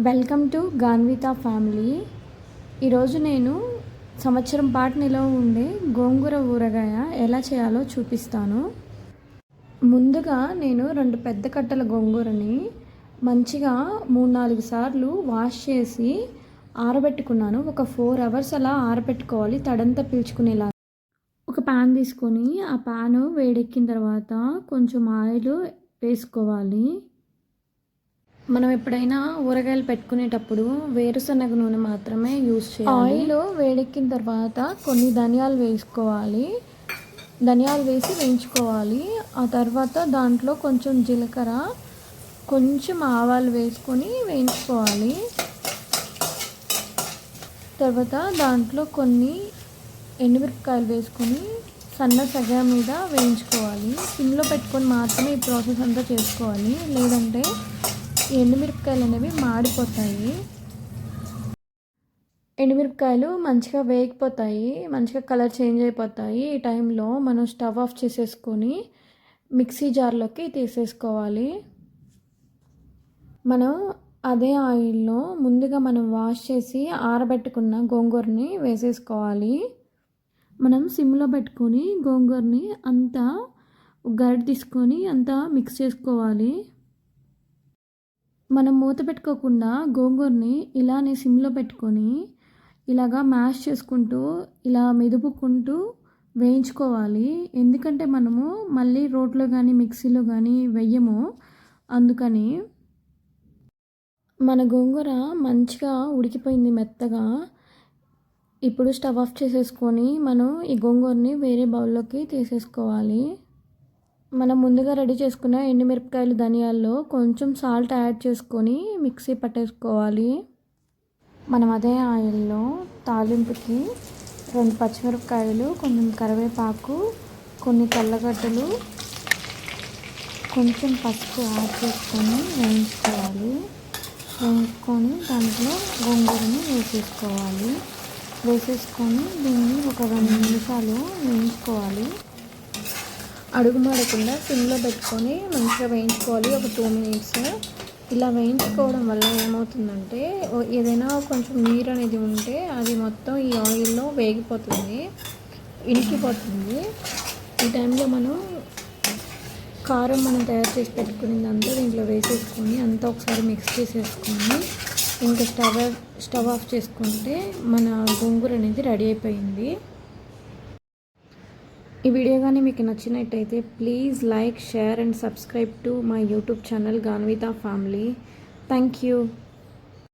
Welcome to గాన్వితా family. ఈరోజు నేను సంవత్సరం పాటు నిలవ ఉండే గోంగూర ఊరగాయ ఎలా చేయాలో చూపిస్తాను. ముందుగా నేను 2 పెద్ద కట్టల గోంగూరని మంచిగా 3-4 సార్లు వాష్ చేసి ఆరబెట్టుకున్నాను. ఒక 4 అవర్స్ అలా ఆరబెట్టుకోవాలి, తడంతా పీల్చుకునేలా. ఒక ప్యాన్ తీసుకొని ఆ ప్యాన్ వేడెక్కిన తర్వాత కొంచెం ఆయిల్ వేసుకోవాలి. మనం ఎప్పుడైనా ఊరగాయలు పెట్టుకునేటప్పుడు వేరుశనగ నూనె మాత్రమే యూజ్ చేయాలి. ఆయిల్ వేడెక్కిన తర్వాత కొన్ని ధనియాలు వేసుకోవాలి. ధనియాలు వేసి వేయించుకోవాలి. ఆ తర్వాత దాంట్లో కొంచెం జీలకర్ర, కొంచెం ఆవాలు వేసుకొని వేయించుకోవాలి. తర్వాత దాంట్లో కొన్ని ఎండుమిరపకాయలు వేసుకొని సన్న సెగ మీద వేయించుకోవాలి. సిమ్లో పెట్టుకొని మాత్రమే ఈ ప్రాసెస్ అంతా చేసుకోవాలి, లేదంటే ఎండుమిరపకాయలు అనేవి మాడిపోతాయి. ఎండుమిరపకాయలు మంచిగా వేగిపోతాయి, మంచిగా కలర్ చేంజ్ అయిపోతాయి. ఈ టైంలో మనం స్టవ్ ఆఫ్ చేసేసుకొని మిక్సీ జార్లోకి తీసేసుకోవాలి. మనం అదే ఆయిల్లో ముందుగా మనం వాష్ చేసి ఆరబెట్టుకున్న గోంగూరని వేసేసుకోవాలి. మనం సిమ్లో పెట్టుకొని గోంగూరని అంతా గరిటె తీసుకొని అంతా మిక్స్ చేసుకోవాలి. మనం మూత పెట్టుకోకుండా గోంగూరని ఇలానే సిమ్లో పెట్టుకొని ఇలాగా మ్యాష్ చేసుకుంటూ ఇలా మెదుపుకుంటూ వేయించుకోవాలి. ఎందుకంటే మనము మళ్ళీ రోట్లో కానీ మిక్సీలో కానీ వెయ్యము, అందుకని. మన గోంగూర మంచిగా ఉడికిపోయింది మెత్తగా. ఇప్పుడు స్టవ్ ఆఫ్ చేసేసుకొని మనం ఈ గోంగూరని వేరే బౌల్లోకి తీసేసుకోవాలి. మనం ముందుగా రెడీ చేసుకున్న ఎండుమిరపకాయలు, ధనియాల్లో కొంచెం సాల్ట్ యాడ్ చేసుకొని మిక్సీ పట్టేసుకోవాలి. మనం అదే ఆయిల్లో తాలింపుకి 2 పచ్చిమిరపకాయలు, కొంచెం కరివేపాకు, కొన్ని తెల్లగడ్డలు, కొంచెం పసుపు యాడ్ చేసుకొని వేయించుకోవాలి. వేయించుకొని దాంట్లో గోంగూరని వేసేసుకొని దీన్ని ఒక 2 నిమిషాలు వేయించుకోవాలి. అడుగు మాడకుండా సిమ్లో పెట్టుకొని మంచిగా వేయించుకోవాలి. ఒక 2 మినిట్స్ ఇలా వేయించుకోవడం వల్ల ఏమవుతుందంటే ఏదైనా కొంచెం నీరు అనేది ఉంటే అది మొత్తం ఈ ఆయిల్లో వేగిపోతుంది, ఇనికిపోతుంది. ఈ టైంలో మనం కారం మనం తయారు చేసి పెట్టుకునేదంతా దీంట్లో వేసేసుకొని అంతా ఒకసారి మిక్స్ చేసేసుకొని ఇంకా స్టవ్ ఆఫ్ చేసుకుంటే మన గోంగూర అనేది రెడీ అయిపోయింది. ఈ వీడియో కానీ మీకు నచ్చినట్టయితే please like, share and subscribe to my YouTube channel Ganvitha family. Thank you.